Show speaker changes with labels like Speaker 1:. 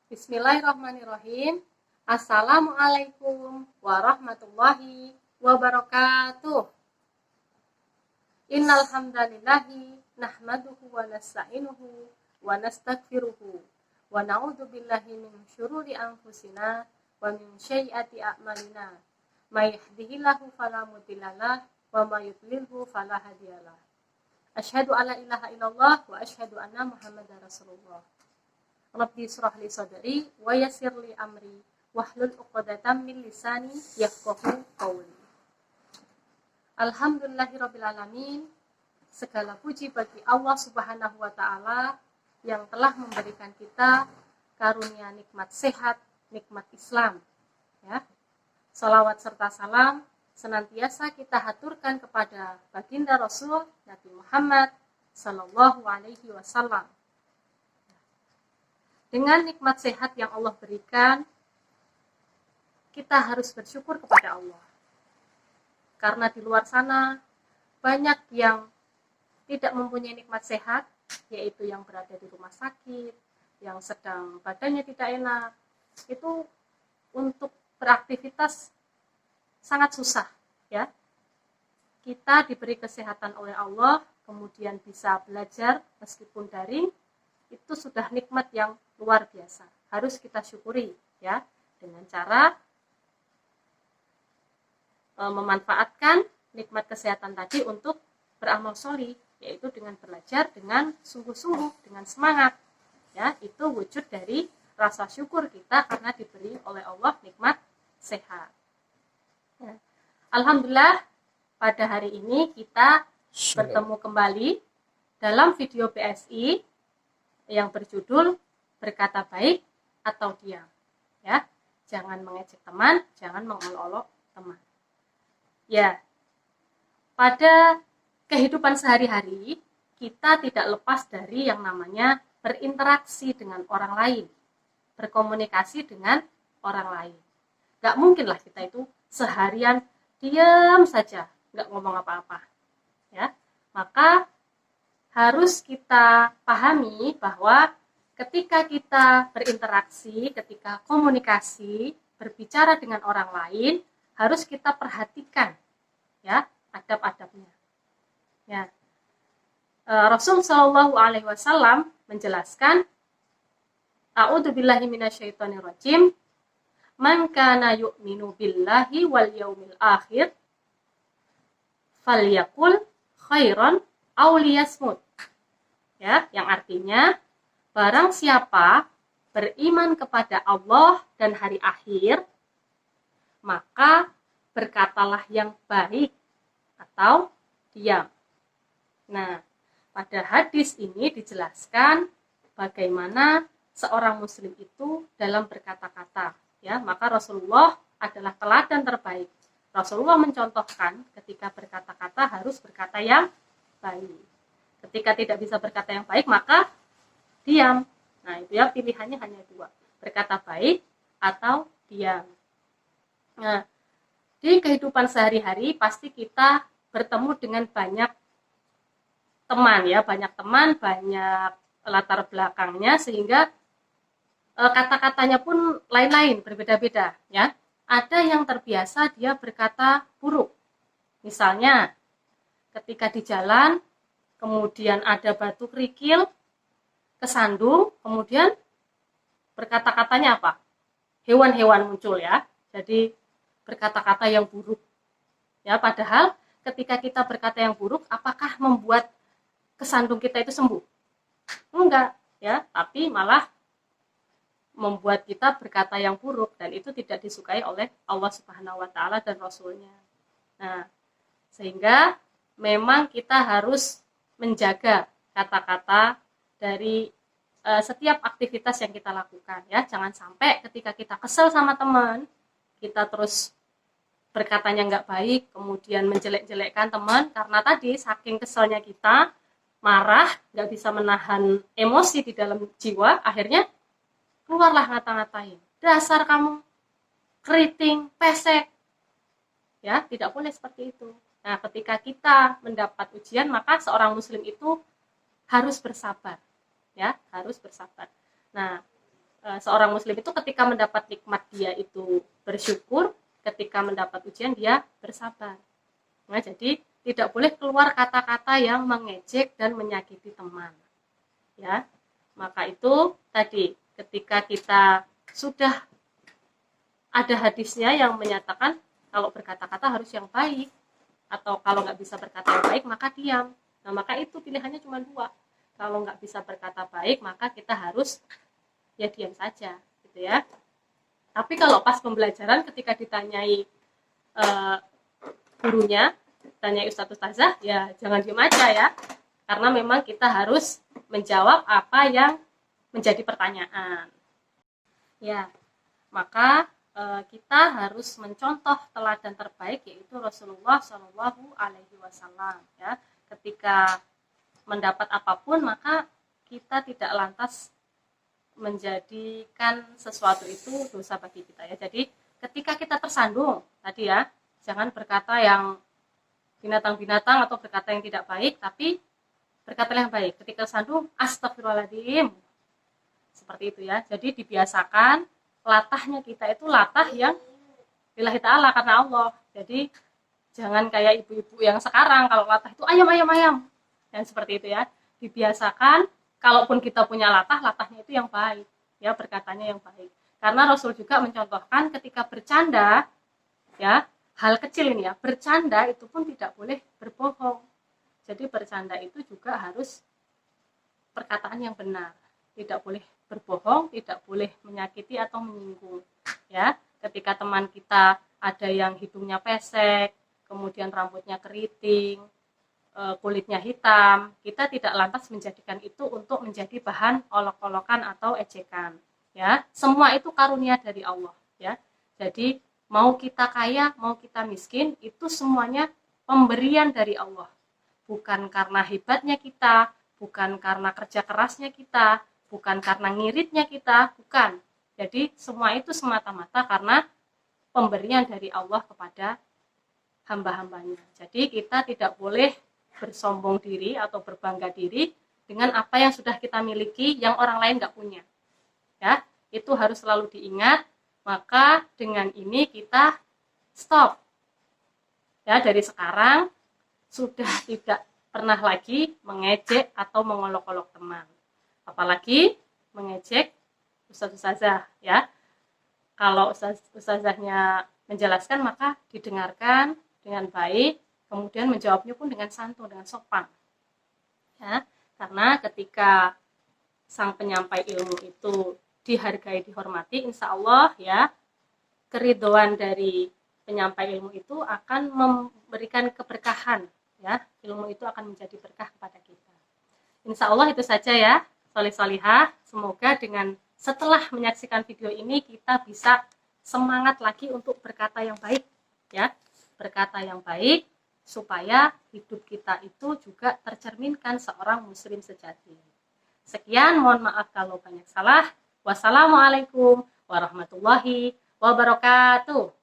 Speaker 1: Bismillahirrahmanirrahim. Assalamualaikum warahmatullahi wabarakatuh. Innal hamdalillahi nahmaduhu wa nasta'inuhu wa nastaghfiruhu wa na'udzu billahi min syururi anfusina wa min sayyiati a'malina. May yahdihillahu fala mudhillalah wa may yudlilhu fala hadiyalah. Asyhadu alla ilaha illallah wa asyhadu anna Muhammadar Rasulullah. Rabbi shrah li sadri wa yassir li amri wahlul 'uqdatam min lisani yafqahu qawli. Alhamdulillahirabbil alamin. Segala puji bagi Allah Subhanahu wa taala yang telah memberikan kita karunia nikmat sehat, nikmat Islam. Ya. Salawat serta salam senantiasa kita haturkan kepada baginda Rasul Nabi Muhammad sallallahu alaihi wasallam. Dengan nikmat sehat yang Allah berikan, kita harus bersyukur kepada Allah. Karena di luar sana banyak yang tidak mempunyai nikmat sehat, yaitu yang berada di rumah sakit, yang sedang badannya tidak enak. Itu untuk beraktivitas sangat susah, ya. Kita diberi kesehatan oleh Allah, kemudian bisa belajar meskipun daring, itu sudah nikmat yang luar biasa. Harus kita syukuri, ya, dengan cara memanfaatkan nikmat kesehatan tadi untuk beramal sholih, yaitu dengan belajar dengan sungguh-sungguh, dengan semangat. Ya, itu wujud dari rasa syukur kita karena diberi oleh Allah nikmat sehat. Ya. Alhamdulillah, pada hari ini kita bertemu kembali dalam video PSI yang berjudul berkata baik atau diam. Ya, jangan mengejek teman, jangan mengolok-olok teman. Ya, pada kehidupan sehari-hari kita tidak lepas dari yang namanya berinteraksi dengan orang lain, berkomunikasi dengan orang lain. Gak mungkinlah kita itu seharian diam saja, gak ngomong apa-apa. Ya, maka harus kita pahami bahwa ketika kita berinteraksi, ketika komunikasi, berbicara dengan orang lain, harus kita perhatikan, ya, adab-adabnya. Ya. Rasul Shallallahu Alaihi Wasallam menjelaskan, A'udzubillahi minasyaitonirrajim, man kana yu'minu billahi wal yaumil akhir, falyaqul khairan aw liyasmut. Ya, yang artinya barang siapa beriman kepada Allah dan hari akhir, maka berkatalah yang baik atau diam. Nah, pada hadis ini dijelaskan bagaimana seorang muslim itu dalam berkata-kata. Ya, maka Rasulullah adalah teladan terbaik. Rasulullah mencontohkan ketika berkata-kata harus berkata yang baik. Ketika tidak bisa berkata yang baik, maka diam. Nah, itu ya, pilihannya hanya dua, berkata baik atau diam. Nah, di kehidupan sehari-hari pasti kita bertemu dengan banyak teman, ya, banyak teman, banyak latar belakangnya, sehingga kata-katanya pun lain-lain, berbeda-beda, ya. Ada yang terbiasa dia berkata buruk. Misalnya, ketika di jalan, kemudian ada batu kerikil, kesandung, kemudian berkata-katanya apa? Hewan-hewan muncul, ya. Jadi berkata-kata yang buruk. Ya, padahal ketika kita berkata yang buruk, apakah membuat kesandung kita itu sembuh? Enggak, ya, tapi malah membuat kita berkata yang buruk, dan itu tidak disukai oleh Allah Subhanahu wa taala dan Rasulnya. Nah, sehingga memang kita harus menjaga kata-kata dari setiap aktivitas yang kita lakukan, ya. Jangan sampai ketika kita kesel sama teman, kita terus berkatanya nggak baik, kemudian menjelek-jelekkan teman, karena tadi saking keselnya kita, marah, nggak bisa menahan emosi di dalam jiwa, akhirnya keluarlah ngata-ngatain, dasar kamu, keriting, pesek. Ya, tidak boleh seperti itu. Nah, ketika kita mendapat ujian, maka seorang muslim itu harus bersabar, ya, harus bersabar. Nah, seorang muslim itu ketika mendapat nikmat dia itu bersyukur, ketika mendapat ujian dia bersabar. Nah, jadi tidak boleh keluar kata-kata yang mengejek dan menyakiti teman. Ya. Maka itu tadi ketika kita sudah ada hadisnya yang menyatakan kalau berkata-kata harus yang baik, atau kalau nggak bisa berkata yang baik maka diam. Nah, maka itu pilihannya cuma dua. Kalau nggak bisa berkata baik maka kita harus ya diam saja, gitu ya. Tapi kalau pas pembelajaran ketika ditanyai gurunya, tanyai ustazah, ya jangan diam aja ya, karena memang kita harus menjawab apa yang menjadi pertanyaan. Ya, maka kita harus mencontoh teladan terbaik yaitu Rasulullah Shallallahu Alaihi Wasallam. Ya, ketika mendapat apapun maka kita tidak lantas menjadikan sesuatu itu dosa bagi kita ya. Jadi ketika kita tersandung tadi ya, jangan berkata yang binatang-binatang atau berkata yang tidak baik, tapi berkatalah yang baik. Ketika tersandung, astagfirullahaladzim. Seperti itu ya. Jadi dibiasakan latahnya kita itu latah yang lillahi ta'ala, karena Allah. Jadi jangan kayak ibu-ibu yang sekarang kalau latah itu ayam. Dan seperti itu ya. Dibiasakan kalaupun kita punya latahnya itu yang baik, ya, berkatanya yang baik. Karena Rasul juga mencontohkan ketika bercanda, ya, hal kecil ini ya, bercanda itu pun tidak boleh berbohong. Jadi bercanda itu juga harus perkataan yang benar, tidak boleh berbohong, tidak boleh menyakiti atau menyinggung. Ya, ketika teman kita ada yang hidungnya pesek, kemudian rambutnya keriting, kulitnya hitam, kita tidak lantas menjadikan itu untuk menjadi bahan olok-olokan atau ejekan. Ya, semua itu karunia dari Allah. Ya, jadi mau kita kaya, mau kita miskin, itu semuanya pemberian dari Allah. Bukan karena hebatnya kita, bukan karena kerja kerasnya kita, bukan karena ngiritnya kita, bukan. Jadi semua itu semata-mata karena pemberian dari Allah kepada hamba-hambanya. Jadi kita tidak boleh bersombong diri atau berbangga diri dengan apa yang sudah kita miliki yang orang lain nggak punya. Ya, itu harus selalu diingat. Maka dengan ini kita stop. Ya, dari sekarang sudah tidak pernah lagi mengejek atau mengolok-olok teman. Apalagi mengejek ustaz-ustazah, ya. Kalau ustazahnya menjelaskan maka didengarkan dengan baik, kemudian menjawabnya pun dengan santun, dengan sopan. Ya, karena ketika sang penyampai ilmu itu dihargai, dihormati, insya Allah ya, keridhaan dari penyampai ilmu itu akan memberikan keberkahan. Ya, ilmu itu akan menjadi berkah kepada kita. Insya Allah itu saja ya, solih-solihah. Semoga dengan setelah menyaksikan video ini kita bisa semangat lagi untuk berkata yang baik, ya, berkata yang baik supaya hidup kita itu juga tercerminkan seorang muslim sejati. Sekian, mohon maaf kalau banyak salah. Wassalamualaikum warahmatullahi wabarakatuh.